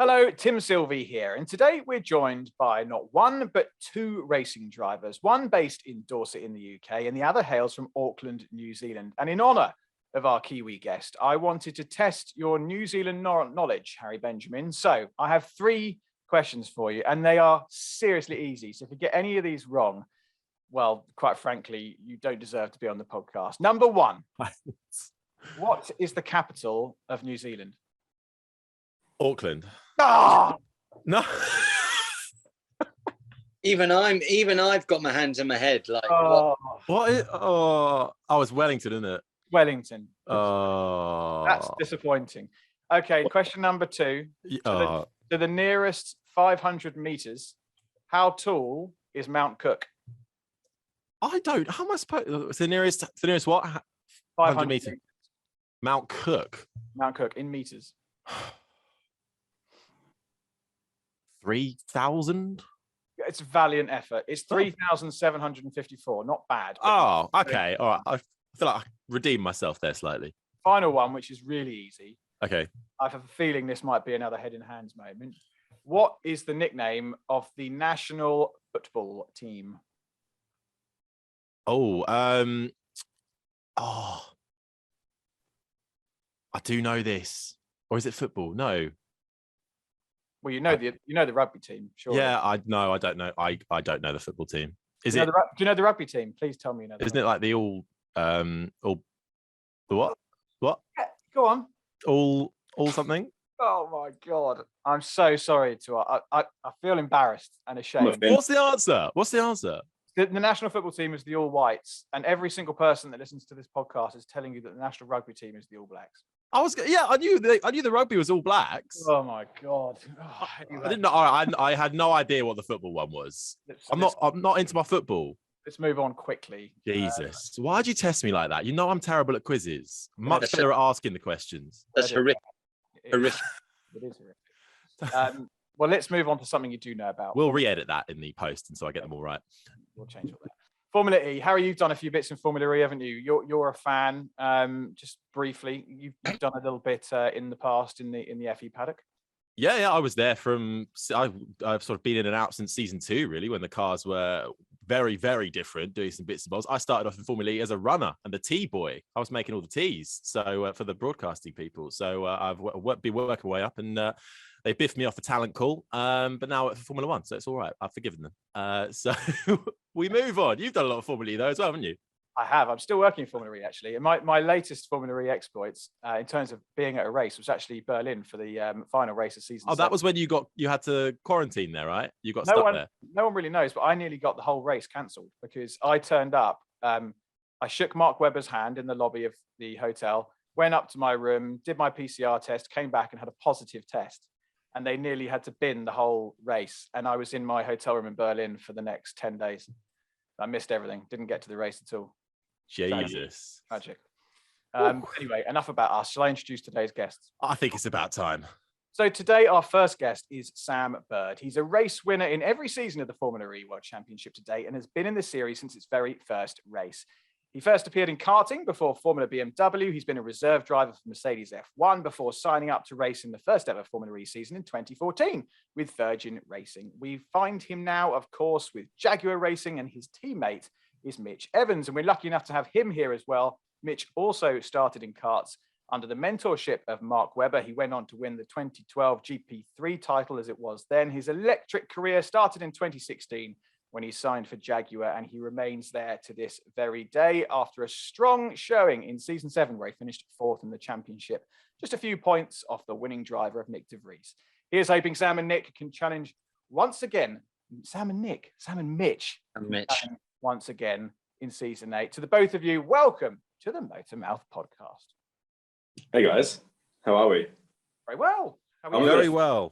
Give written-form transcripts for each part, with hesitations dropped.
Hello, Tim Sylvie here, and today we're joined by not one but two racing drivers, one based in Dorset in the UK and the other hails from Auckland, New Zealand. And in honour of our Kiwi guest, I wanted to test your New Zealand knowledge, Harry Benjamin. So I have three questions for you, and they are seriously easy. So if you get any of these wrong, well, quite frankly, you don't deserve to be on the podcast. Number one, what is the capital of New Zealand? Auckland. Ah! No. Even I've got my hands in my head. Like What is, oh, it's Wellington, isn't it? Wellington. Oh, That's disappointing. Okay, question number two. To the nearest 500 meters, how tall is Mount Cook? I don't. How am I supposed? It's the nearest what? 500 meters. Mount Cook. Mount Cook in meters. 3,000. It's a valiant effort. It's 3,754. Not bad. Oh, okay. All right. I feel like I redeemed myself there slightly. Final one, which is really easy. Okay. I have a feeling this might be another head in hands moment. What is the nickname of the national football team? I do know this. Or is it football? No. Well, you know the rugby team, sure. Yeah, I don't know. I don't know the football team. Do you know the rugby team? Please tell me you know. Isn't it like the the what? What? Yeah, go on. All something? Oh my God. I'm so sorry I feel embarrassed and ashamed. What's the answer? The national football team is the All Whites, and every single person that listens to this podcast is telling you that the national rugby team is the All Blacks. I knew the rugby was All Blacks. Oh my God. I didn't know. I had no idea what the football one was. I'm not into my football. Let's move on quickly. Jesus. Why'd you test me like that? You know I'm terrible at quizzes. Much better at asking the questions. That's horrific. It is horrific. Well, let's move on to something you do know about. We'll re-edit that in the post, and so I get them all right. We'll change all that. Formula E. Harry, you've done a few bits in Formula E, haven't you? You're a fan. Just briefly, you've done a little bit in the past in the FE paddock. Yeah, I was there I've sort of been in and out since season 2, really, when the cars were very, very different, doing some bits and bobs. I started off in Formula E as a runner and the T boy. I was making all the T's, so for the broadcasting people. So I've been working my way up, and they biffed me off the talent call, but now at Formula 1, so it's all right. I've forgiven them. So we move on. You've done a lot of Formula E though as well, haven't you? I have. I'm still working in Formula E, actually. And my latest Formula E exploits, in terms of being at a race, was actually Berlin for the final race of season 7. That was when you had to quarantine there, right? You got stuck there. No one really knows, but I nearly got the whole race cancelled because I turned up. I shook Mark Webber's hand in the lobby of the hotel, went up to my room, did my PCR test, came back and had a positive test. And they nearly had to bin the whole race. And I was in my hotel room in Berlin for the next 10 days. I missed everything. Didn't get to the race at all. Jesus. Tragic. Anyway, enough about us. Shall I introduce today's guests? I think it's about time. So today, our first guest is Sam Bird. He's a race winner in every season of the Formula E World Championship to date and has been in the series since its very first race. He first appeared in karting before Formula BMW. He's been a reserve driver for Mercedes F1 before signing up to race in the first ever Formula E season in 2014 with Virgin Racing. We find him now, of course, with Jaguar Racing, and his teammate is Mitch Evans. And we're lucky enough to have him here as well. Mitch also started in karts under the mentorship of Mark Webber. He went on to win the 2012 GP3 title as it was then. His electric career started in 2016 when he signed for Jaguar, and he remains there to this very day after a strong showing in season 7 where he finished 4th in the championship, just a few points off the winning driver of Nick de Vries. Here's hoping Sam and Nick can challenge once again, Sam and Mitch. Once again in season 8. To the both of you, welcome to the MotorMouth podcast. Hey guys, how are we? Very well. Very well.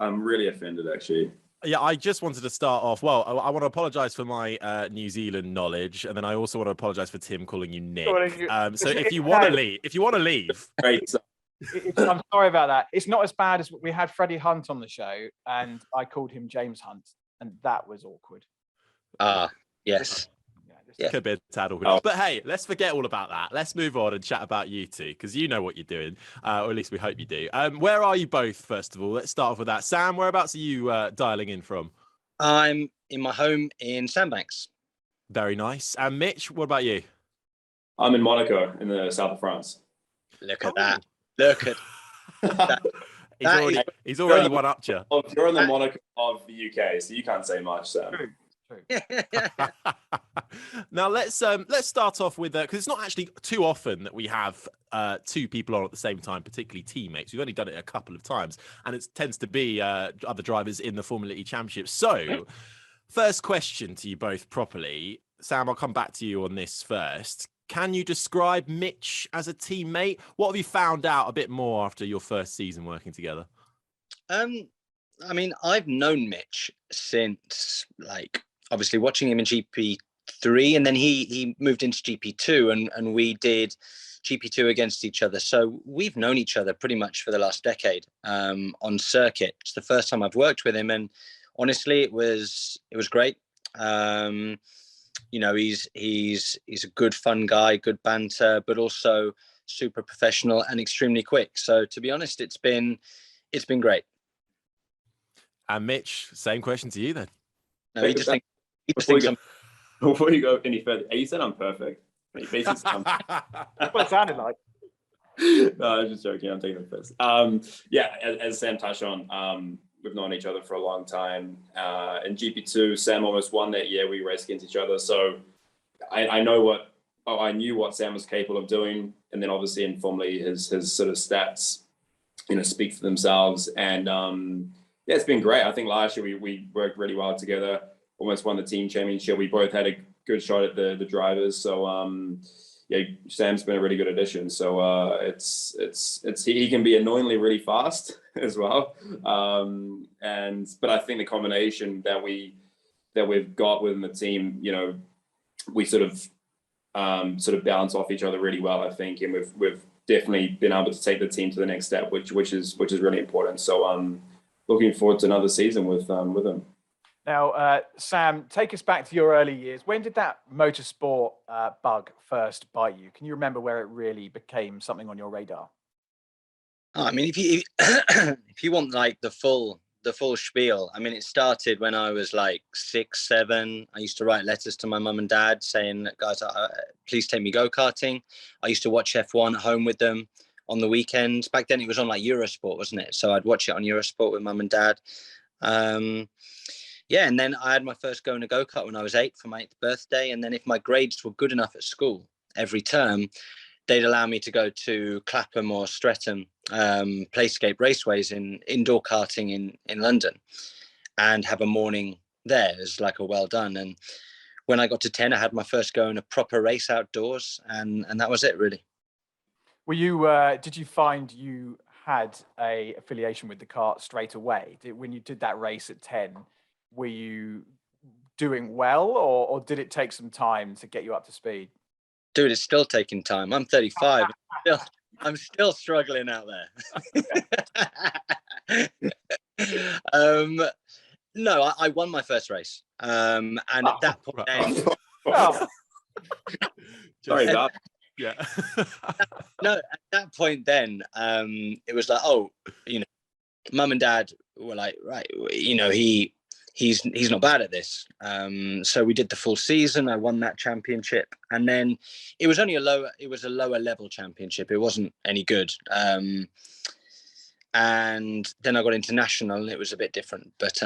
I'm really offended, actually. Yeah, I just wanted to start off. Well, I want to apologise for my New Zealand knowledge, and then I also want to apologise for Tim calling you Nick. So if you want to leave, great. I'm sorry about that. It's not as bad as we had Freddie Hunt on the show, and I called him James Hunt, and that was awkward. Yes. Yeah. Could be a tad awkward. Oh. But hey, let's forget all about that. Let's move on and chat about you two, because you know what you're doing, or at least we hope you do. Where are you both, first of all? Let's start off with that. Sam, whereabouts are you dialing in from? I'm in my home in Sandbanks. Very nice. And Mitch, what about you? I'm in Monaco in the south of France. Look at that. Look at He's already one up you. You're in the Monaco of the UK, so you can't say much, Sam. True. Now let's start off with because it's not actually too often that we have two people on at the same time, particularly teammates. We've only done it a couple of times, and it tends to be other drivers in the Formula E Championship. So, first question to you both properly, Sam. I'll come back to you on this first. Can you describe Mitch as a teammate? What have you found out a bit more after your first season working together? I mean, I've known Mitch since, like, obviously watching him in GP3, and then he moved into GP2, and we did GP2 against each other. So we've known each other pretty much for the last decade on circuit. It's the first time I've worked with him, and honestly, it was great. You know, he's a good, fun guy, good banter, but also super professional and extremely quick. So to be honest, it's been great. And Mitch, same question to you then. No, he just thinks Before you go any further, you said I'm perfect. That's what it sounded like. No, I was just joking. I'm taking the piss. Yeah, as Sam touched on, we've known each other for a long time. In GP2, Sam almost won that year. We raced against each other, so I knew what Sam was capable of doing. And then obviously in Formula E, his sort of stats, speak for themselves. And yeah, it's been great. I think last year we worked really well together. Almost won the team championship. We both had a good shot at the drivers. So yeah, Sam's been a really good addition. So he can be annoyingly really fast as well. But I think the combination that we've got within the team, we sort of bounce off each other really well, I think, and we've definitely been able to take the team to the next step, which is really important. So looking forward to another season with him. Now, Sam, take us back to your early years. When did that motorsport bug first bite you? Can you remember where it really became something on your radar? Oh, I mean, if you if you want like the full spiel, I mean, it started when I was like 6, 7. I used to write letters to my mum and dad saying, guys, please take me go-karting. I used to watch F1 at home with them on the weekends. Back then it was on like Eurosport, wasn't it? So I'd watch it on Eurosport with mum and dad. Yeah, and then I had my first go in a go-kart when I was 8 for my 8th birthday. And then if my grades were good enough at school every term, they'd allow me to go to Clapham or Streatham Playscape raceways in indoor karting in London and have a morning there as like a well done. And when I got to 10, I had my first go in a proper race outdoors, and that was it, really. Were you? Did you find you had a affiliation with the kart straight away? When you did that race at 10, were you doing well, or did it take some time to get you up to speed? Dude, it's still taking time. I'm 35. I'm still struggling out there. No, I won my first race. And at that point, Sorry, Bob. Yeah. No, at that point then, it was like, mum and dad were like, right, he's not bad at this. So we did the full season. I won that championship, and then it was only a lower level championship. It wasn't any good. And then I got into national, and it was a bit different. But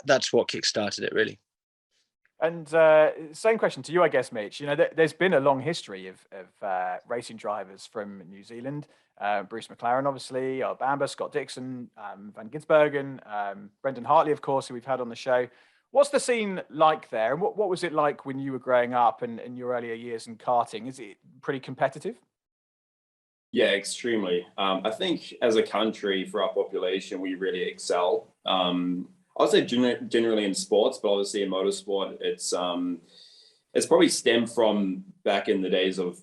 that's what kickstarted it, really. And same question to you, I guess, Mitch. There's been a long history of racing drivers from New Zealand. Bruce McLaren, obviously, Bamber, Scott Dixon, Van Gisbergen, Brendan Hartley, of course, who we've had on the show. What's the scene like there? And what was it like when you were growing up and in your earlier years in karting? Is it pretty competitive? Yeah, extremely. I think as a country, for our population, we really excel. I would say generally in sports, but obviously in motorsport, it's probably stemmed from back in the days of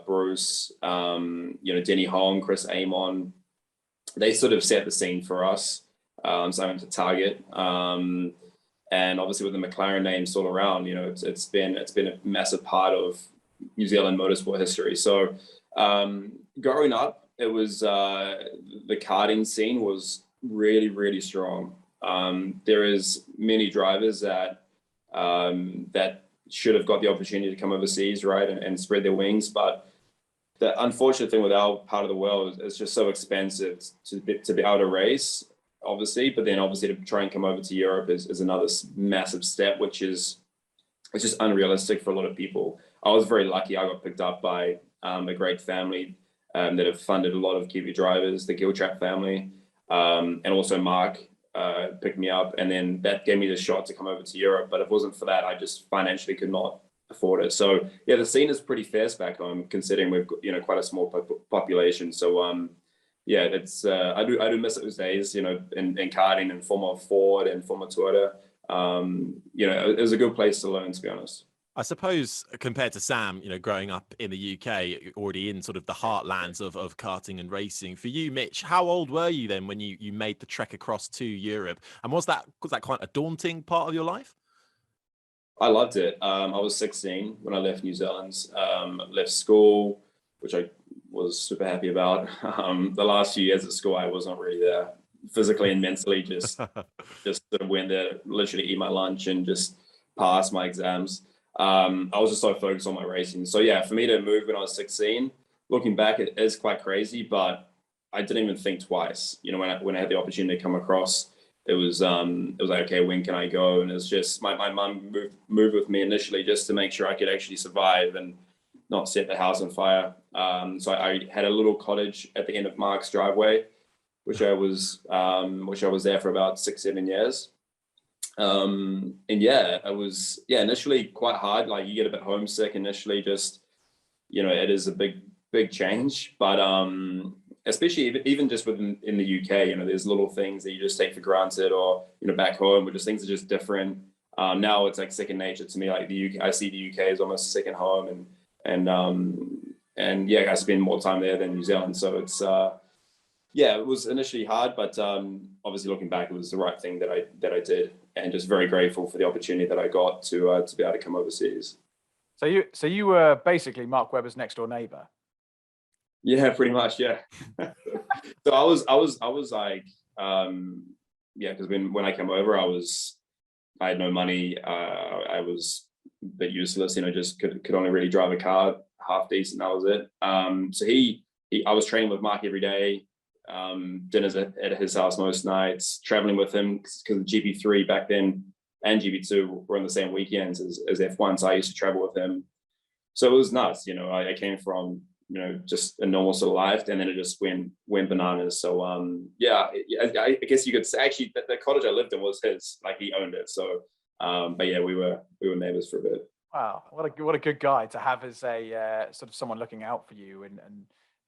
Bruce, Denny Hong, Chris Amon. They sort of set the scene for us. So I went to Target. And and obviously with the McLaren name still around, you know, it's been a massive part of New Zealand motorsport history. So growing up, it was the karting scene was really strong. There is many drivers that that should have got the opportunity to come overseas, right, and spread their wings. But the unfortunate thing with our part of the world is it's just so expensive to be able to race, obviously. But then obviously to try and come over to Europe is another massive step, which is it's just unrealistic for a lot of people. I was very lucky. I got picked up by a great family that have funded a lot of Kiwi drivers, the Giltrap family, and also Mark picked me up, and then that gave me the shot to come over to Europe. But if it wasn't for that, I just financially could not afford it. So yeah, the scene is pretty fierce back home, considering we've got, you know, quite a small population. So yeah, it's I do miss those days, you know, in karting and former Ford and former Toyota. You know, it was a good place to learn, to be honest. I suppose compared to Sam, you know, growing up in the UK, already in sort of the heartlands of karting and racing, for you, Mitch, how old were you then when you made the trek across to Europe? And was that quite a daunting part of your life? I loved it. I was 16 when I left New Zealand, left school, which I was super happy about. The last few years at school, I was not really there physically and mentally, just sort of went there, literally eat my lunch and just pass my exams. I was just so focused on my racing. So yeah, for me to move when I was 16, looking back, it is quite crazy, but I didn't even think twice. You know, when I had the opportunity to come across, it was like, okay, when can I go? And it's just my mum moved with me initially just to make sure I could actually survive and not set the house on fire. So I had a little cottage at the end of Mark's driveway, which I was there for about 6-7 years. And yeah, it was initially quite hard. Like you get a bit homesick initially, just, you know, it is a big change, but especially even just in the UK, you know, there's little things that you just take for granted, or, you know, back home, but just things are just different. Now it's like second nature to me. Like the UK, I see the UK as almost a second home, and yeah, I spend more time there than New Zealand. So it's yeah, it was initially hard, but obviously looking back, it was the right thing that I did, and just very grateful for the opportunity that I got to be able to come overseas. So you were basically Mark Webber's next door neighbor. Yeah, pretty much. Yeah. So I was like, yeah, because when I came over, I had no money. I was a bit useless, you know, just could only really drive a car half decent. That was it. So I was training with Mark every day. Dinners at his house most nights, traveling with him, because GP3 back then and GP2 were on the same weekends as F1, so I used to travel with him. So it was nuts, you know. I came from, you know, just a normal sort of life, and then it just went bananas. So yeah, I guess you could say actually that the cottage I lived in was his, like he owned it. So but yeah, we were neighbors for a bit. Wow, what a good guy to have as a sort of someone looking out for you and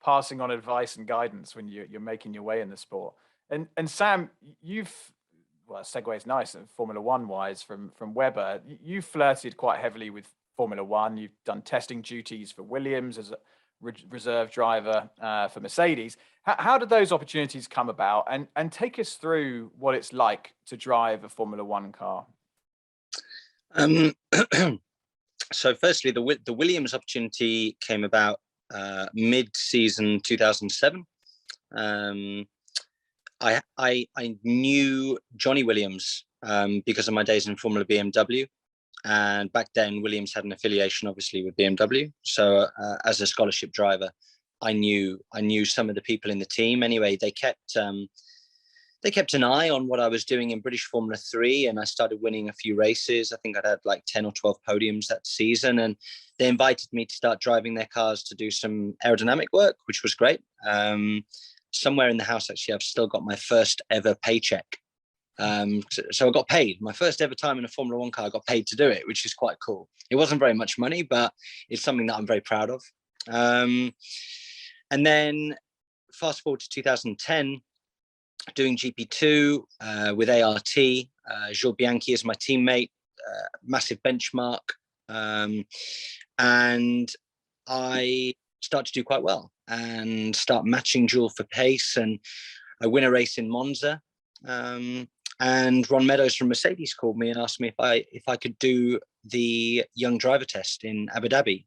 passing on advice and guidance when you're making your way in the sport. And Sam, well, segue is nice, Formula One wise from Webber. You flirted quite heavily with Formula One. You've done testing duties for Williams as a reserve driver for Mercedes. How did those opportunities come about? And take us through what it's like to drive a Formula One car. So firstly, the Williams opportunity came about mid-season 2007. I knew Johnny Williams because of my days in Formula BMW, and back then Williams had an affiliation obviously with BMW. So as a scholarship driver, I knew some of the people in the team. Anyway, they kept an eye on what I was doing in British Formula 3, and I started winning a few races. I think I'd had like 10 or 12 podiums that season, and they invited me to start driving their cars to do some aerodynamic work, which was great. Somewhere in the house, actually, I've still got my first ever paycheck. So I got paid. My first ever time in a Formula One car, I got paid to do it, which is quite cool. It wasn't very much money, but it's something that I'm very proud of. And then fast forward to 2010, doing GP2 with ART. Jules Bianchi is my teammate, massive benchmark. And I start to do quite well and start matching Jules for pace. And I win a race in Monza. And Ron Meadows from Mercedes called me and asked me if I could do the young driver test in Abu Dhabi.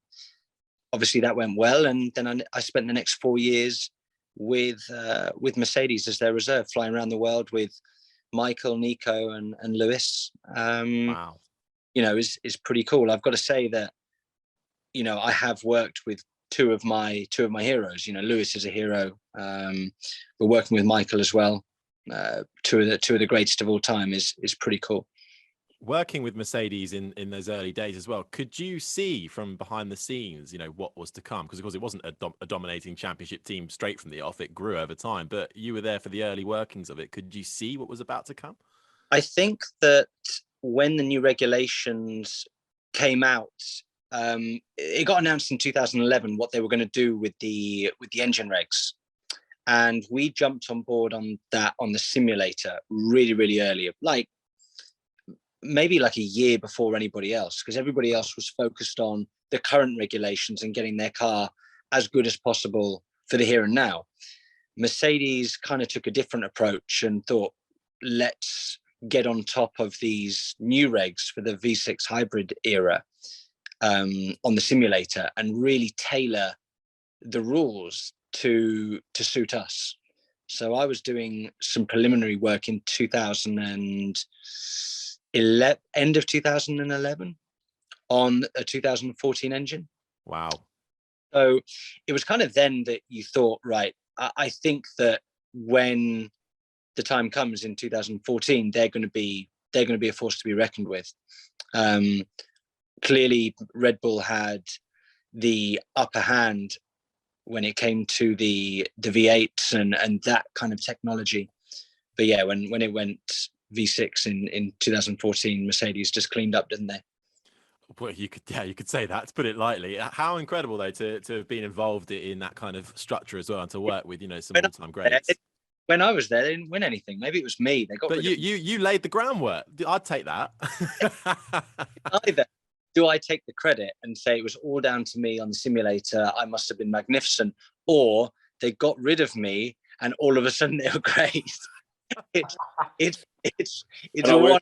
Obviously, that went well, and then I spent the next 4 years with Mercedes as their reserve, flying around the world with Michael, Nico, and Lewis. Wow. You know, is pretty cool. I've got to say that, you know, I have worked with two of my heroes. You know, Lewis is a hero. We're working with Michael as well. Two of the greatest of all time is pretty cool. Working with Mercedes in those early days as well, could you see from behind the scenes, you know, what was to come? Because of course it wasn't a dominating championship team straight from the off. It grew over time, but you were there for the early workings of it. Could you see what was about to come? I think that when the new regulations came out, it got announced in 2011 what they were going to do with the engine regs, and we jumped on board on that on the simulator really, really early, like maybe like a year before anybody else, because everybody else was focused on the current regulations and getting their car as good as possible for the here and now. Mercedes kind of took a different approach and thought, let's get on top of these new regs for the V6 hybrid era on the simulator and really tailor the rules to suit us. So I was doing some preliminary work in 2011, end of 2011, on a 2014 engine. Wow. So it was kind of then that you thought, right, I think that when the time comes in 2014, they're going to be a force to be reckoned with. Clearly, Red Bull had the upper hand when it came to the V8s and that kind of technology. But yeah, when it went V6 in 2014, Mercedes just cleaned up, didn't they? Well, you could say that, to put it lightly. How incredible though to have been involved in that kind of structure as well, and to work with, you know, some all-time greats. When I was there, they didn't win anything. Maybe it was me. They got. But you laid the groundwork. I'd take that. Either do I take the credit and say it was all down to me on the simulator, I must have been magnificent, or they got rid of me and all of a sudden they were great. it's a one.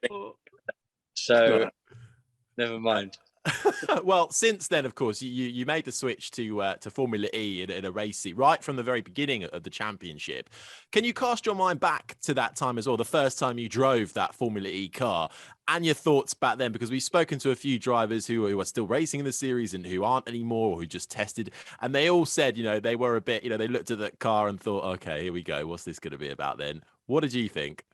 So never mind. Well, since then, of course, you made the switch to Formula E in a race seat right from the very beginning of the championship. Can you cast your mind back to that time as well, the first time you drove that Formula E car, and your thoughts back then? Because we've spoken to a few drivers who are still racing in the series and who aren't anymore, or who just tested, and they all said, you know, they were a bit, you know, they looked at that car and thought, okay, here we go. What's this going to be about then? What did you think?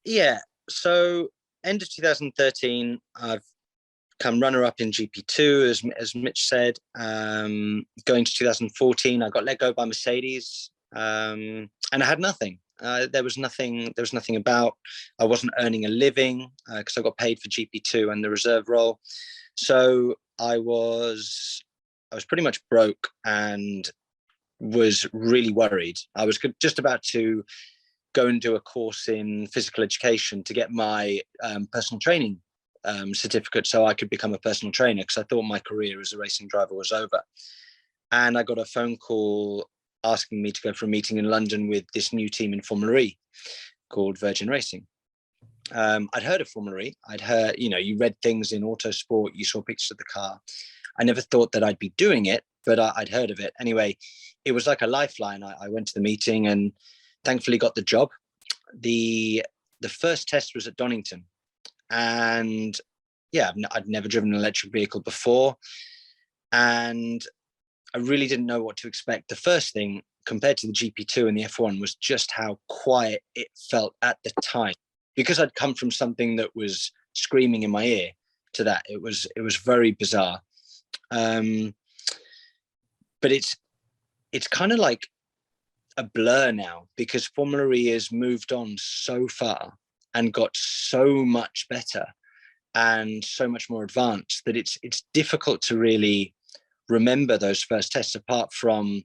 Yeah, so end of 2013, I've come runner-up in GP2, as Mitch said. Going to 2014, I got let go by Mercedes, and I had nothing. There was nothing about. I wasn't earning a living because I got paid for GP2 and the reserve role. So I was pretty much broke and was really worried. I was just about to go and do a course in physical education to get my personal training certificate so I could become a personal trainer, because I thought my career as a racing driver was over. And I got a phone call asking me to go for a meeting in London with this new team in Formula E called Virgin Racing. I'd heard of Formula E. I'd heard, you know, you read things in Autosport, you saw pictures of the car. I never thought that I'd be doing it, but I'd heard of it. Anyway, it was like a lifeline. I went to the meeting and thankfully got the job. The first test was at Donington. And yeah, I'd never driven an electric vehicle before, and I really didn't know what to expect. The first thing, compared to the GP2 and the F1, was just how quiet it felt at the time, because I'd come from something that was screaming in my ear to that. It was very bizarre. But it's kind of like a blur now, because Formula E has moved on so far and got so much better and so much more advanced that it's difficult to really remember those first tests, apart from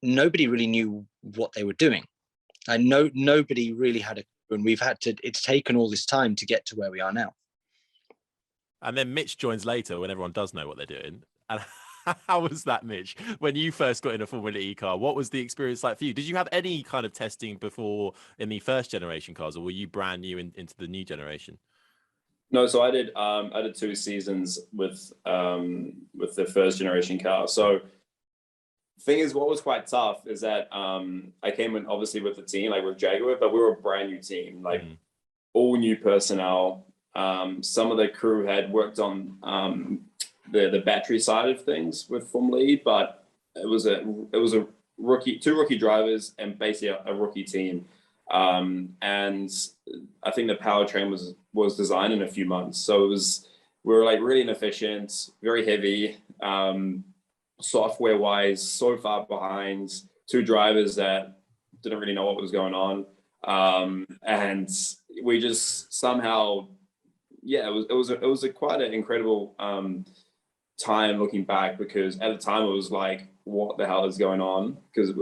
nobody really knew what they were doing. And nobody really had a clue, and it's taken all this time to get to where we are now. And then Mitch joins later when everyone does know what they're doing. And How was that, Mitch? When you first got in a Formula E car, what was the experience like for you? Did you have any kind of testing before in the first generation cars, or were you brand new into the new generation? No, so I did 2 seasons with the first generation car. So thing is, what was quite tough is that I came in obviously with the team, like with Jaguar, but we were a brand new team, like all new personnel. Some of the crew had worked on the battery side of things with Formula E, but it was a rookie, 2 rookie drivers and basically a rookie team. And I think the powertrain was designed in a few months, so we were like really inefficient, very heavy, software wise, so far behind. 2 drivers that didn't really know what was going on, and we just somehow, yeah, it was quite an incredible time looking back, because at the time it was like, what the hell is going on? Because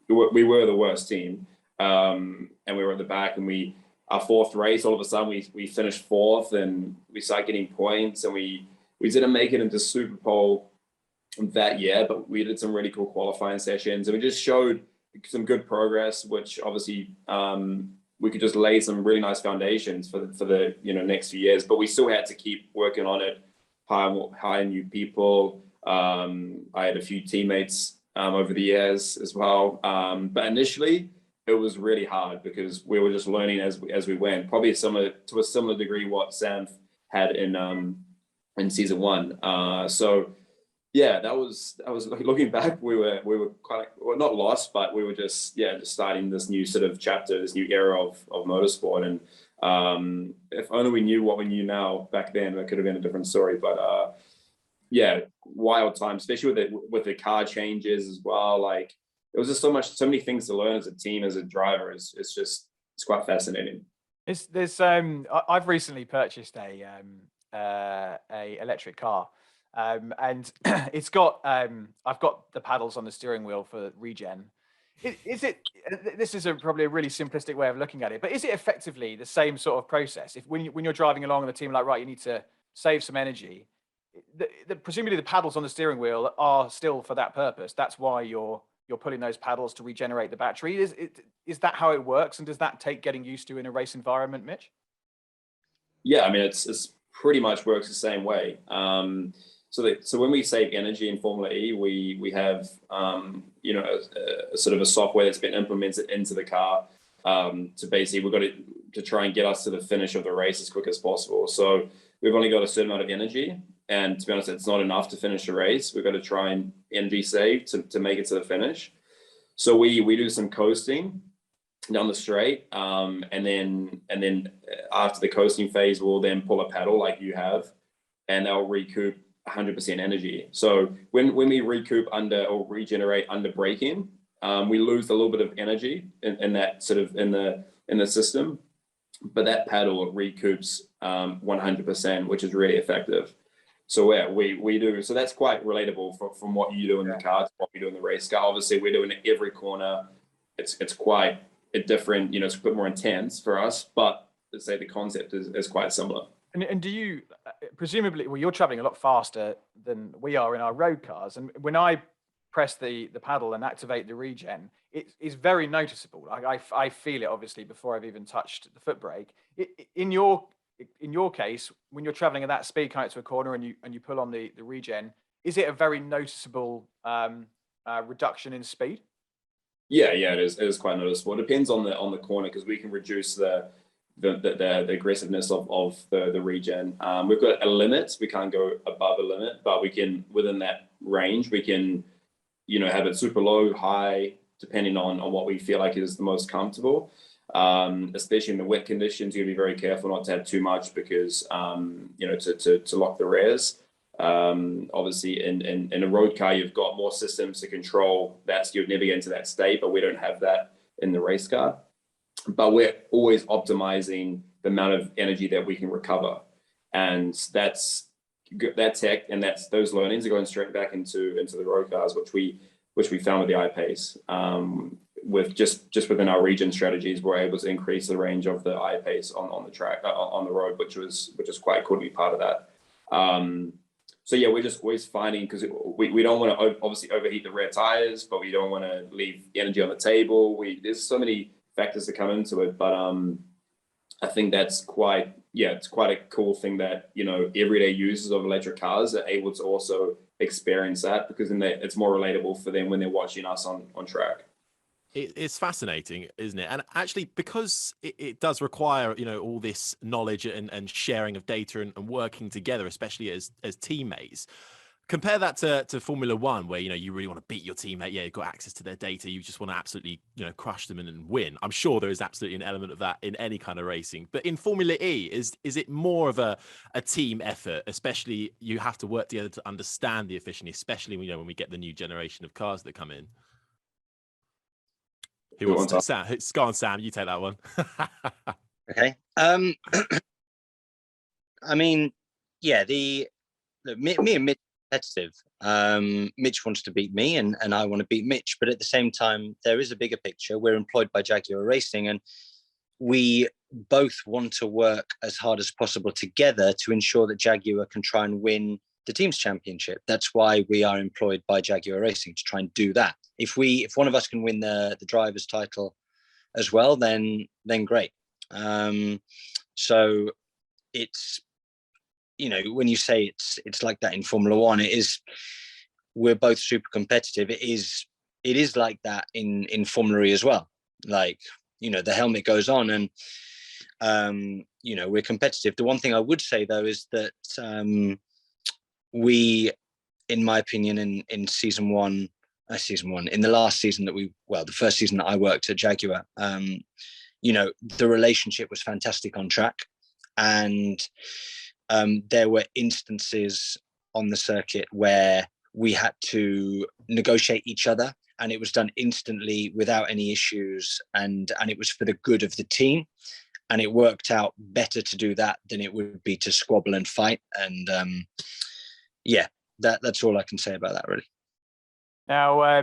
we were the worst team, and we were at the back, and our 4th race, all of a sudden we finished 4th, and we started getting points, and we didn't make it into Super Bowl that year, but we did some really cool qualifying sessions, and we just showed some good progress, which obviously we could just lay some really nice foundations for the next few years. But we still had to keep working on it, hire new people. I had a few teammates over the years as well, but initially it was really hard because we were just learning as we went. Probably to a similar degree what Sam had in season 1. So yeah, that was like, looking back, we were quite, well, not lost, but we were just starting this new sort of chapter, this new era of motorsport. And if only we knew what we knew now back then, that could have been a different story. But yeah, wild time, especially with the car changes as well. Like, it was just so many things to learn as a team, as a driver. It's quite fascinating. I've recently purchased a electric car. And it's got I've got the paddles on the steering wheel for regen. This is probably a really simplistic way of looking at it, but is it effectively the same sort of process? If when you're driving along and the team are like, right, you need to save some energy, presumably the paddles on the steering wheel are still for that purpose. That's why you're pulling those paddles to regenerate the battery. Is that how it works? And does that take getting used to in a race environment, Mitch? Yeah, I mean, it's pretty much works the same way. So when we save energy in Formula E, we have a sort of a software that's been implemented into the car to basically, we've got to try and get us to the finish of the race as quick as possible. So we've only got a certain amount of energy, and to be honest, it's not enough to finish the race. We've got to try and energy save to make it to the finish. So we do some coasting down the straight, and then after the coasting phase, we'll then pull a paddle like you have, and they'll recoup 100% energy. So when we recoup or regenerate under braking, we lose a little bit of energy in that sort of in the system, but that paddle recoups 100%, which is really effective. So yeah, we do. So that's quite relatable from what you do in the car to what we do in the race car. Obviously, we're doing it every corner. It's quite different. It's a bit more intense for us, but let's say the concept is quite similar. And do you, presumably, well, you're traveling a lot faster than we are in our road cars. And when I press the paddle and activate the regen, it is very noticeable. I feel it, obviously, before I've even touched the foot brake. In your case, when you're traveling at that speed, coming to a corner and you pull on the regen, is it a very noticeable reduction in speed? Yeah, it is. It is quite noticeable. It depends on the corner, because we can reduce the aggressiveness of the regen. We've got a limit. We can't go above a limit, but we can, within that range, we can, have it super low, high, depending on what we feel like is the most comfortable. Especially in the wet conditions, you gotta be very careful not to have too much, because to lock the rears. Obviously in a road car, you've got more systems to control that, so you'd never get into that state, but we don't have that in the race car. But we're always optimizing the amount of energy that we can recover, and that tech and those learnings are going straight back into the road cars, which we found with the I-Pace. With just within our region strategies, we're able to increase the range of the I-Pace on the track, on the road, which is quite cool to be part of that. yeah, we're just always finding, because we don't want to obviously overheat the rear tires, but we don't want to leave energy on the table. There's so many factors that come into it, but I think that's it's quite a cool thing that, you know, everyday users of electric cars are able to also experience that, because then it's more relatable for them when they're watching us on track. It's fascinating, isn't it? And actually, because it does require, you know, all this knowledge and sharing of data and working together, especially as teammates. Compare that to Formula One, where, you know, you really want to beat your teammate. Yeah, you've got access to their data. You just want to absolutely, you know, crush them and win. I'm sure there is absolutely an element of that in any kind of racing. But in Formula E, is it more of a team effort? Especially, you have to work together to understand the efficiency, especially, you know, when we get the new generation of cars that come in. Who wants to? Sam, go on, Sam. You take that one. Okay. I mean, yeah. Me and Mitch are competitive. Mitch wants to beat me, and I want to beat Mitch. But at the same time, there is a bigger picture. We're employed by Jaguar Racing, and we both want to work as hard as possible together to ensure that Jaguar can try and win the team's championship. That's why we are employed by Jaguar Racing, to try and do that. If one of us can win the driver's title as well, then great. So it's, you know, when you say it's like that in Formula One, we're both super competitive. It is like that in Formula E as well. Like, you know, the helmet goes on, and you know, we're competitive. The one thing I would say though is that we, in my opinion, in in the last season the first season that I worked at Jaguar, you know, the relationship was fantastic on track, and there were instances on the circuit where we had to negotiate each other, and it was done instantly without any issues, and it was for the good of the team, and it worked out better to do that than it would be to squabble and fight. And that's all I can say about that, really. Now, I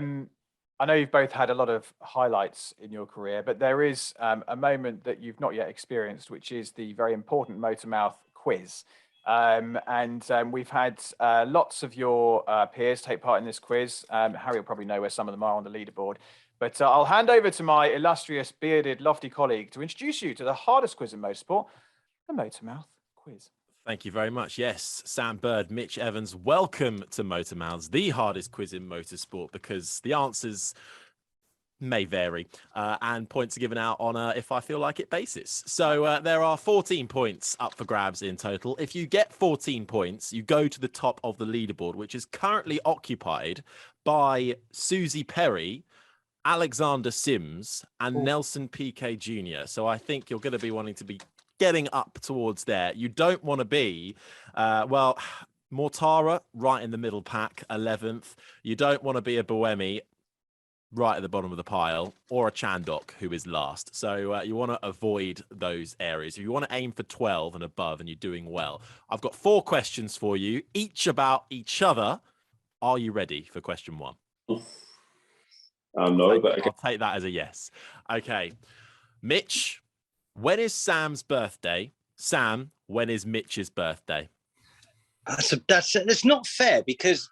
know you've both had a lot of highlights in your career, but there is a moment that you've not yet experienced, which is the very important MotorMouth quiz. We've had lots of your peers take part in this quiz. Harry will probably know where some of them are on the leaderboard. But I'll hand over to my illustrious, bearded, lofty colleague to introduce you to the hardest quiz in motorsport, the MotorMouth quiz. Thank you very much. Yes, Sam Bird, Mitch Evans, welcome to MotorMouths, the hardest quiz in motorsport, because the answers may vary and points are given out on a if I feel like it basis. So there are 14 points up for grabs in total. If you get 14 points, you go to the top of the leaderboard, which is currently occupied by Susie Perry, Alexander Sims, and Nelson PK Jr. So I think you're going to be wanting to be getting up towards there. You don't want to be, Mortara right in the middle pack, 11th. You don't want to be a Boemi right at the bottom of the pile, or a Chandok who is last. So you want to avoid those areas. If you want to aim for 12 and above, and you're doing well. I've got 4 questions for you, each about each other. Are you ready for question 1? No, but I'll take that as a yes. Okay. Mitch, when is Sam's birthday? Sam, when is Mitch's birthday? That's not fair because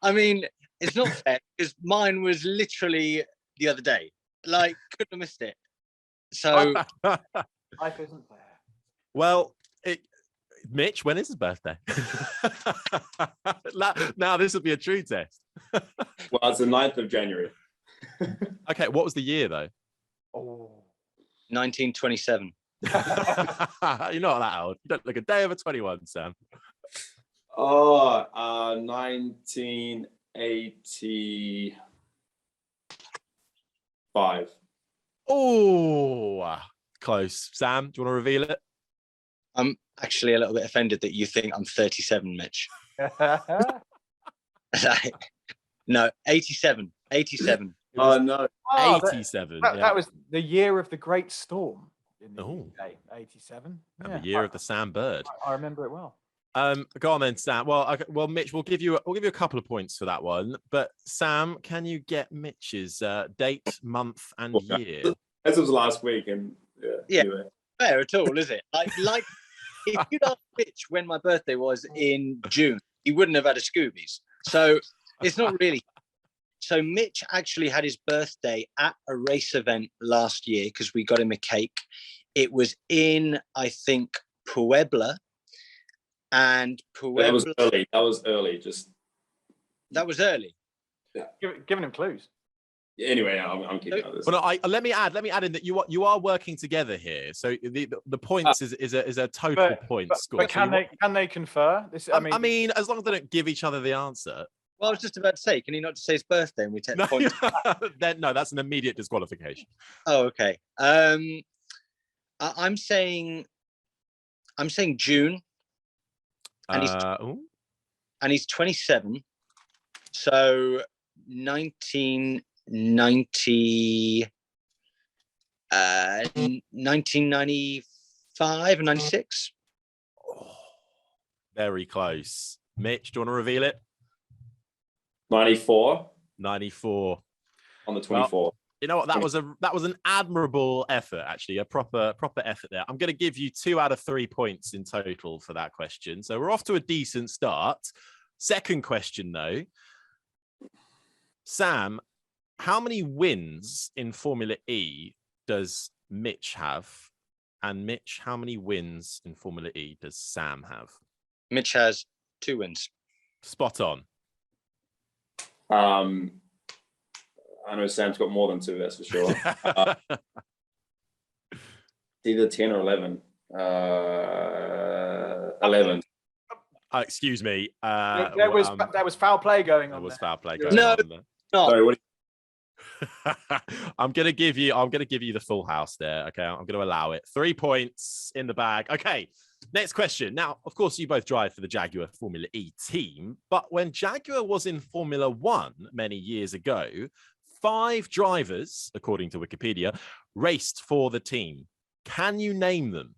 I mean, it's not fair because mine was literally the other day. Like, couldn't have missed it. So Life isn't fair. Well, Mitch, when is his birthday? Now this will be a true test. Well, it's the 9th of January. Okay, what was the year though? 1927. You're not that old. You don't look a day over 21, Sam. 1985. Oh, close. Sam, do you want to reveal it? I'm actually a little bit offended that you think I'm 37, Mitch. No, 87. 87. Oh, no. 87. That was the year of the Great Storm in the UK, 87. And the year of the Sam Bird. I remember it well. Go on then, Sam. Well, Mitch, we'll give you a couple of points for that one. But Sam, can you get Mitch's date, month, and year? This was last week, and yeah. Anyway. Fair at all, is it? Like if you'd asked Mitch when my birthday was in June, he wouldn't have had a Scoobies. So it's not really. So Mitch actually had his birthday at a race event last year because we got him a cake. It was in, I think, Puebla. And Puebla. That was early. That was early. That was early. Giving him clues. Anyway, I'm keeping on this. Well, no, let me add in that you are working together here. So the points is a total point score. But can they confer? This, I mean, as long as they don't give each other the answer. Well, I was just about to say, can he not just say his birthday and we take the points? Then no, that's an immediate disqualification. Oh, okay. I'm saying June, and he's 27. So 1995 and 96. Oh, very close. Mitch, do you want to reveal it? 94. 94 on the 24th. Well, you know what? That was an admirable effort, actually, a proper effort there. I'm going to give you 2 out of 3 points in total for that question. So we're off to a decent start. Second question, though. Sam, how many wins in Formula E does Mitch have? And Mitch, how many wins in Formula E does Sam have? Mitch has 2 wins. Spot on. I know Sam's got more than 2, that's for sure. Either 10 or 11. 11. Excuse me. There was foul play going on. There was there. foul play going No, on there. no. Sorry, what I'm gonna give you the full house there. Okay, I'm gonna allow it. 3 points in the bag. Okay, next question. Now, of course, you both drive for the Jaguar Formula E team, but when Jaguar was in Formula 1 many years ago, 5 drivers, according to Wikipedia, raced for the team. Can you name them?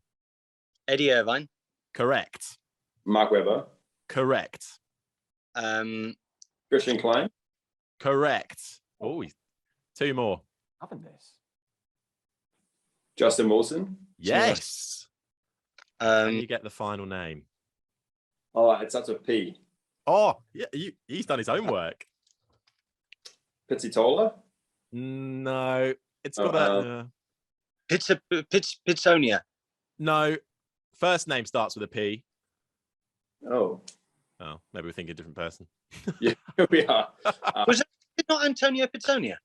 Eddie Irvine. Correct. Mark Webber. Correct. Christian Klein. Correct. Oh, 2 more. Having this. Justin Wilson. Yes. Can you get the final name? Oh, it's up to P. Oh, yeah, he's done his homework. Pizzitola. No, it's got Pitsonia. No, first name starts with a P. Oh, Maybe we're thinking a different person. yeah, we are. Was it not Antonio Pitsonia?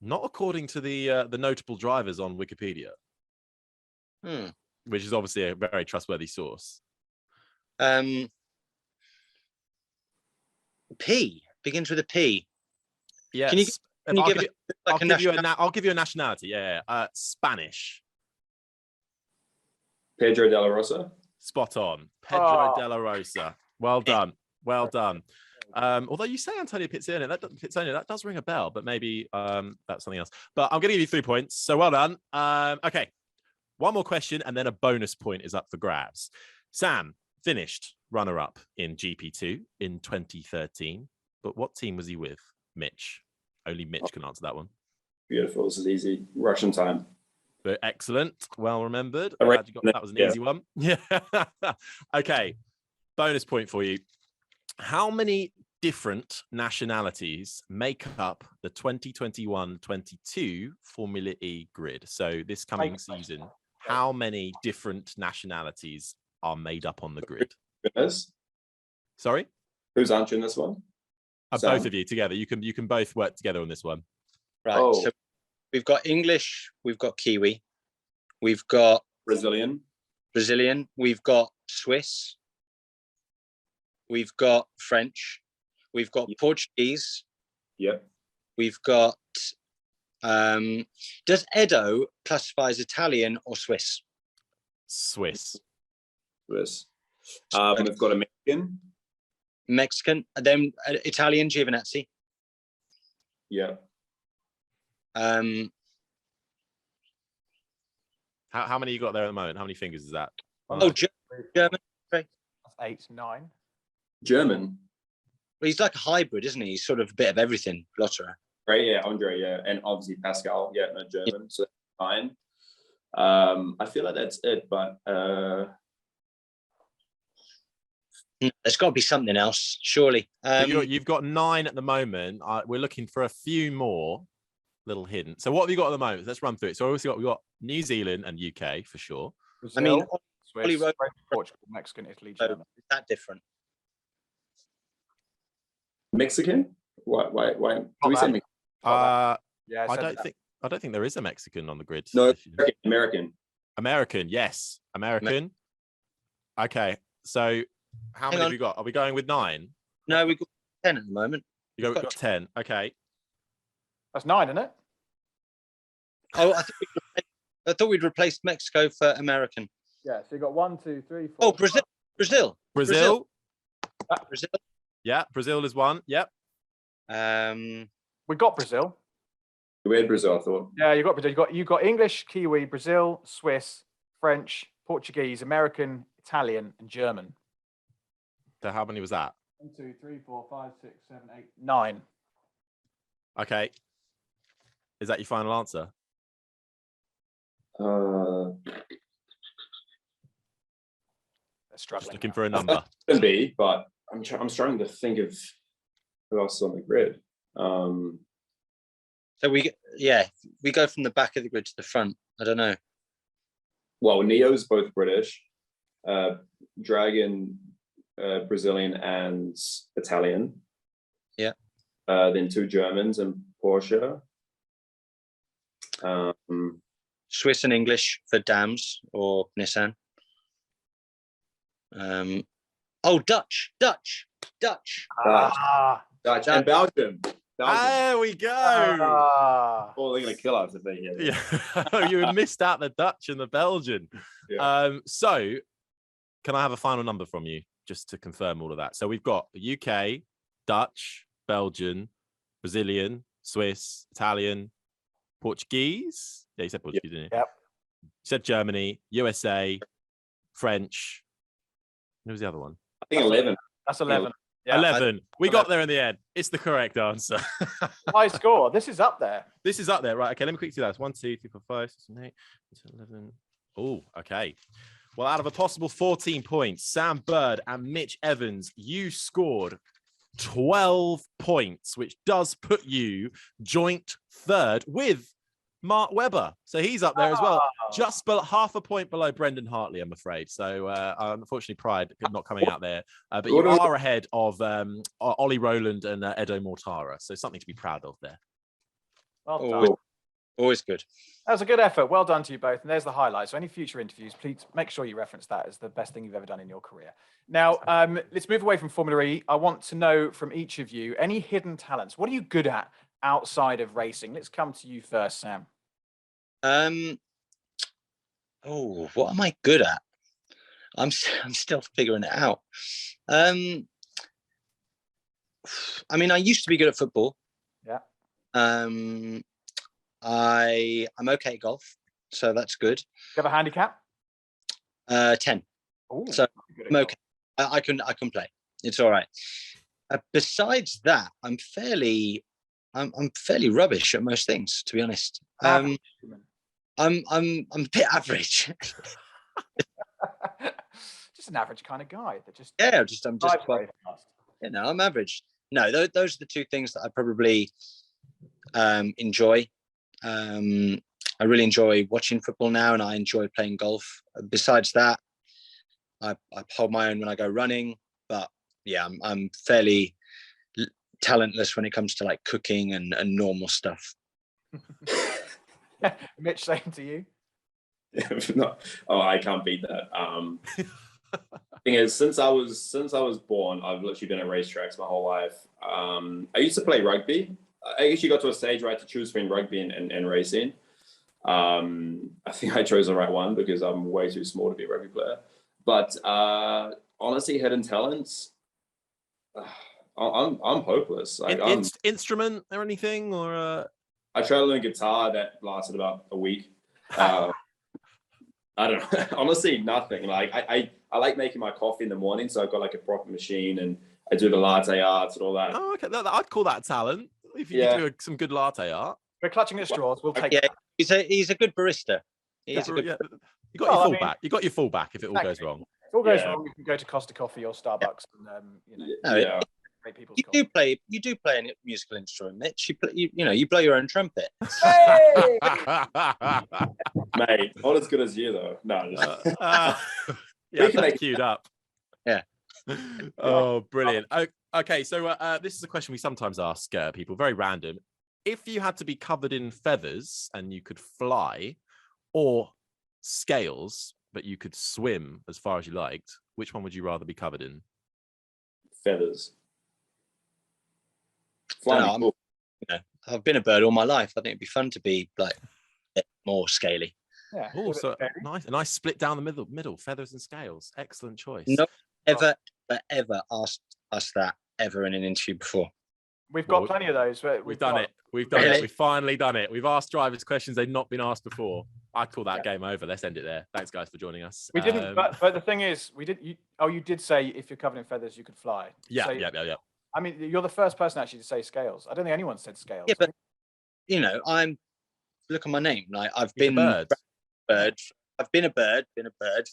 Not according to the notable drivers on Wikipedia, which is obviously a very trustworthy source. P begins with a P. Yes. I'll give you a nationality. Yeah. Spanish. Pedro de la Rosa. Spot on. Pedro de la Rosa. Well done. Well done. Although you say Antonio Pizzoni, that does ring a bell, but maybe that's something else. But I'm going to give you 3 points. So well done. Okay. One more question, and then a bonus point is up for grabs. Sam finished runner-up in GP2 in 2013. But what team was he with? Mitch. Only Mitch can answer that one. Beautiful. This is easy. Russian time. But excellent. Well remembered. Right. That was an easy one. Yeah. Okay. Bonus point for you. How many different nationalities make up the 2021-22 Formula E grid? So this coming season, how many different nationalities are made up on the grid? Goodness. Sorry? Who's answering this one? Both of you together. You can both work together on this one. Right. So we've got English, we've got Kiwi, we've got Brazilian, we've got Swiss, we've got French, we've got Portuguese. Yep. We've got does Edo classify as Italian or Swiss? Swiss. We've got a Mexican, then Italian Giovinazzi. Yeah. How many you got there at the moment? How many fingers is that? German. That's 8, 9. German. Well, he's like a hybrid, isn't he? He's sort of a bit of everything. Lotterer. Right, yeah, Andre, yeah, and obviously Pascal, yeah, no German, so 9. I feel like that's it, but there's got to be something else, surely. You've got 9 at the moment. We're looking for a few more little hidden. So what have you got at the moment? Let's run through it. So obviously we've got New Zealand and UK for sure. Brazil, I mean, Swiss, French, Portugal, Mexican, Italy, Germany. Is that different? Mexican? Why? Do we say Mexican? Yeah, I don't think there is a Mexican on the grid. No, American. American, yes, American. Okay, so how many have we got? Are we going with 9? No, we've got 10 at the moment. We've got 10. Okay, That's 9, isn't it? Oh, I thought we'd replaced Mexico for American. Yeah. So you got 1, 2, 3, 4. Oh, Brazil. Brazil. Brazil. Yeah, Brazil is 1. Yep. We got Brazil. We had Brazil, I thought. Yeah, you got Brazil. You got English, Kiwi, Brazil, Swiss, French, Portuguese, American, Italian, and German. So how many was that? 1, 2, 3, 4, 5, 6, 7, 8, 9. Okay. Is that your final answer? They're struggling. Just looking for a number. Could be, but I'm struggling to think of who else is on the grid. So we go from the back of the grid to the front. I don't know. Well, Neo's both British. Dragon, Brazilian and Italian. Yeah. Then 2 Germans and Porsche. Swiss and English for Dams or Nissan. Dutch. Dutch and Belgium. There we go. Oh, they're gonna kill us if they hear this. Yeah. You had missed out the Dutch and the Belgian. Yeah. So can I have a final number from you just to confirm all of that? So we've got UK, Dutch, Belgian, Brazilian, Swiss, Italian, Portuguese. Yeah, you said Portuguese, didn't you? Yep. You said Germany, USA, French. Who was the other one? I think 11. That's 11. Yeah. 11. We got there in the end. It's the correct answer. High score. This is up there. This is up there, right? Okay, let me quickly do that. 1, 2, 3, 4, 5, 6, 7, 8, 11. Oh, okay. Well, out of a possible 14 points, Sam Bird and Mitch Evans, you scored 12 points, which does put you joint third with Mark Webber. So he's up there as well. Just half a point below Brendan Hartley, I'm afraid. So unfortunately, Pride not coming out there. But you are ahead of Ollie Rowland and Edo Mortara. So something to be proud of there. Well done. Always good. That was a good effort. Well done to you both. And there's the highlight. So any future interviews, please make sure you reference that as the best thing you've ever done in your career. Now, let's move away from Formula E. I want to know from each of you, any hidden talents? What are you good at outside of racing? Let's come to you first, Sam. What am I good at? I'm still figuring it out. I mean, I used to be good at football. Yeah. I'm okay at golf, so that's good. Do you have a handicap? 10. Ooh, so I'm okay. I can play. It's all right. Besides that, I'm fairly rubbish at most things, to be honest. I'm a bit average. Just an average kind of guy that just I'm just quite, I'm average. No, those are the 2 things that I probably enjoy. I really enjoy watching football now, and I enjoy playing golf. Besides that, I hold my own when I go running, but yeah, I'm fairly talentless when it comes to like cooking and normal stuff. Mitch, same to you. I can't beat that. Thing is, since I was born, I've literally been at racetracks my whole life. I used to play rugby. I actually got to a stage where I had to choose between rugby and racing. I think I chose the right one because I'm way too small to be a rugby player. But honestly, hidden talents, I'm hopeless. Like, instrument or anything, or I tried to learn guitar. That lasted about a week. I don't know. Honestly, nothing. Like I like making my coffee in the morning, so I've got like a proper machine, and I do the latte arts and all that. Oh, okay. I'd call that talent. If you do some good latte art. We're clutching at straws. We'll take it. He's a good barista. He is a good. Yeah. You got your fullback. You got your fullback if it all goes wrong. If all goes wrong, you can go to Costa Coffee or Starbucks and great people's you do play a musical instrument, Mitch. You blow your own trumpet. Hey! Mate, not as good as you though. No, that's queued up. Yeah. Oh, brilliant. Okay, so this is a question we sometimes ask people, very random. If you had to be covered in feathers and you could fly, or scales but you could swim as far as you liked, which one would you rather be covered in? Feathers. Cool. I've been a bird all my life. I think it'd be fun to be like more scaly. Yeah. Also nice, a nice split down the middle, feathers and scales. Excellent choice. No ever asked us that ever in an interview before. We've got plenty of those. We've done it. We've done it. We've finally done it. We've asked drivers questions they've not been asked before. I call that game over. Let's end it there. Thanks, guys, for joining us. We didn't, but the thing is, you did say if you're covered in feathers, you could fly. Yeah. I mean, you're the first person actually to say scales. I don't think anyone said scales. Yeah, but look at my name. Like I've been a bird. I've been a bird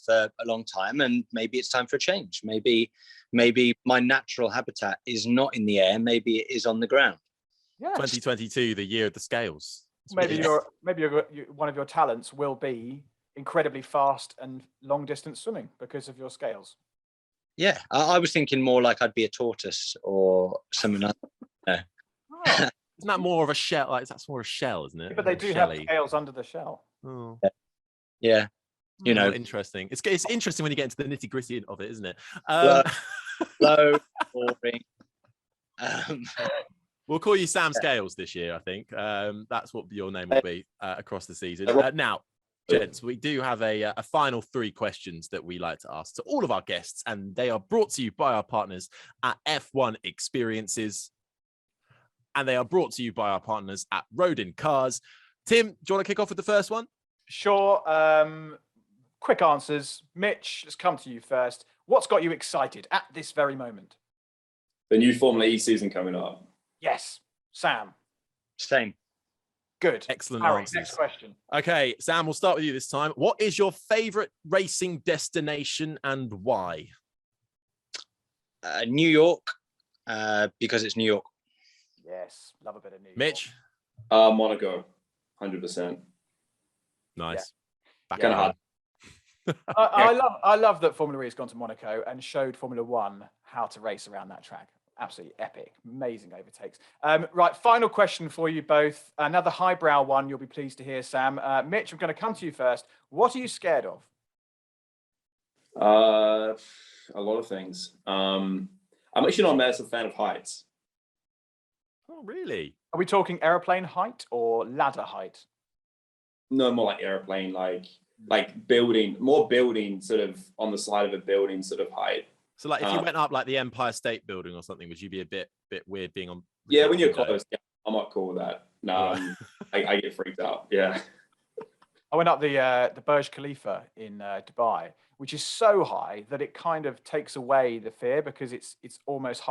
for a long time, and maybe it's time for a change. Maybe my natural habitat is not in the air. Maybe it is on the ground. Yeah. 2022, the year of the scales. Maybe one of your talents will be incredibly fast and long distance swimming because of your scales. Yeah, I was thinking more like I'd be a tortoise or something like that. Isn't that more of a shell? Like that's more a shell, isn't it? But they do have scales under the shell. Oh. Yeah. Interesting. It's interesting when you get into the nitty gritty of it, isn't it? Low, boring. We'll call you Sam Scales this year, I think. That's what your name will be across the season. Now, gents, we do have a final 3 questions that we like to ask to all of our guests, and they are brought to you by our partners at F1 Experiences, and they are brought to you by our partners at Road in Cars. Tim, do you want to kick off with the first one? Sure. Quick answers. Mitch, let's come to you first. What's got you excited at this very moment? The new Formula E season coming up. Yes. Sam? Same. Good. Excellent Harry, answers. next question. Okay, Sam, we'll start with you this time. What is your favorite racing destination and why? New York, because it's New York. Yes, love a bit of New York. Mitch? Monaco, 100%. Nice. Kind of hard. I love that Formula E has gone to Monaco and showed Formula One how to race around that track. Absolutely epic, amazing overtakes. Right, final question for you both. Another highbrow one you'll be pleased to hear, Sam. Mitch, I'm going to come to you first. What are you scared of? A lot of things. I'm actually not a massive fan of heights. Oh, really? Are we talking airplane height or ladder height? No, more like airplane, like building, more building sort of on the side of a building sort of height. So like if you went up like the Empire State Building or something, would you be a bit weird being on? Yeah, when you're close, I'm not cool with that. No, I get freaked out. Yeah. I went up the Burj Khalifa in Dubai, which is so high that it kind of takes away the fear because it's almost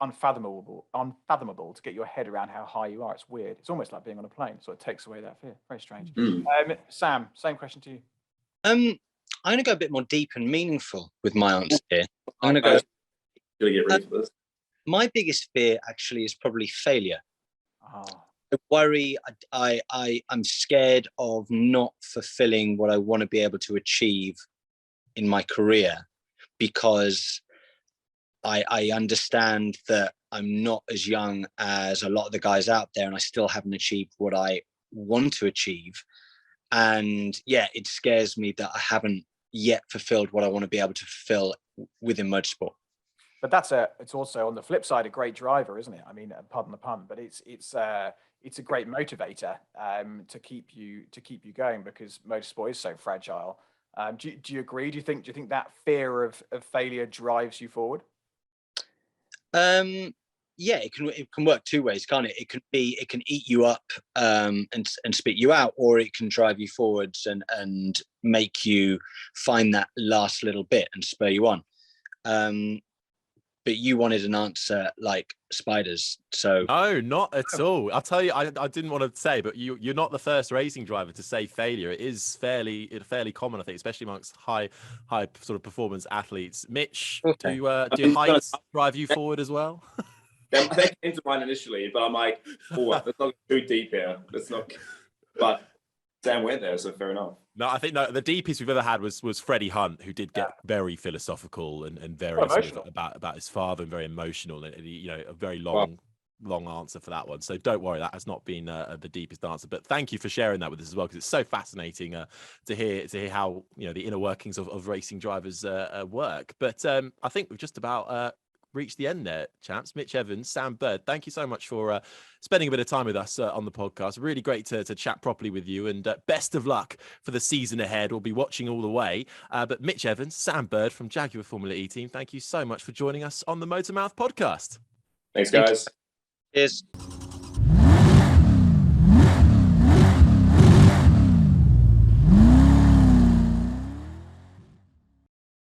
unfathomable to get your head around how high you are. It's weird. It's almost like being on a plane, so it takes away that fear. Very strange. Sam, same question to you. I'm going to go a bit more deep and meaningful with my answer here. I'm going to go. Get ready for this. My biggest fear actually is probably failure. Oh. I worry. I'm scared of not fulfilling what I want to be able to achieve in my career because I understand that I'm not as young as a lot of the guys out there, and I still haven't achieved what I want to achieve. And yeah, it scares me that I haven't yet fulfilled what I want to be able to fulfill within motorsport. But it's also on the flip side a great driver, isn't it? I mean, pardon the pun, but it's a great motivator to keep you going because motorsport is so fragile. Do you agree? Do you think that fear of failure drives you forward? Yeah, it can work 2 ways, can't it? It can eat you up and spit you out, or it can drive you forwards and make you find that last little bit and spur you on. but you wanted an answer like spiders. So No, not at all. I'll tell you, I didn't want to say, but you're not the first racing driver to say failure. It is fairly common, I think, especially amongst high sort of performance athletes. Mitch, Okay. do heights drive you forward as well? They came to mind initially, but I'm like, oh, let's not go too deep here. Let's not. But Sam went there, so fair enough. No, I think the deepest we've ever had was Freddie Hunt, who did get very philosophical and very sort of about his father and very emotional, and a very long answer for that one. So don't worry, that has not been the deepest answer. But thank you for sharing that with us as well, because it's so fascinating to hear how the inner workings of racing drivers work. But I think we've just about reached the end there, champs. Mitch Evans, Sam Bird, thank you so much for spending a bit of time with us on the podcast. Really great to chat properly with you, and best of luck for the season ahead. We'll be watching all the way. But Mitch Evans, Sam Bird from Jaguar Formula E team, thank you so much for joining us on the MotorMouth podcast. Thanks, guys. Cheers.